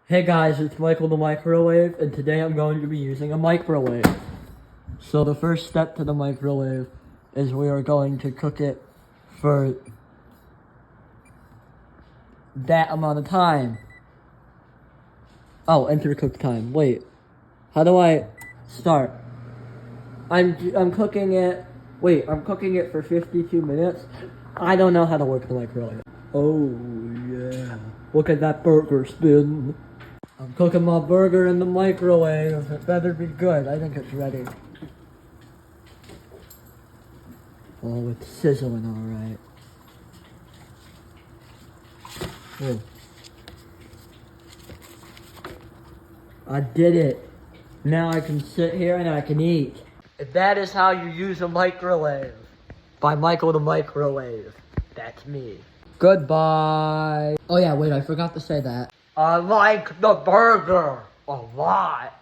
Hey guys, it's Michael the Microwave, and today I'm going to be using a microwave. So the first step to the microwave is we are going to cook it for that amount of time. Oh, enter cook time. Wait, how do I start? I'm cooking it. Wait, I'm cooking it for 52 minutes. I don't know how to work the microwave. Oh yeah, look at that burger spin. I'm cooking my burger in the microwave. It better be good. I think it's ready. Oh, it's sizzling alright. Oh. I did it. Now I can sit here and I can eat. And that is how you use a microwave. By Michael the Microwave. That's me. Goodbye. Oh yeah, wait, I forgot to say that. I like the burger a lot.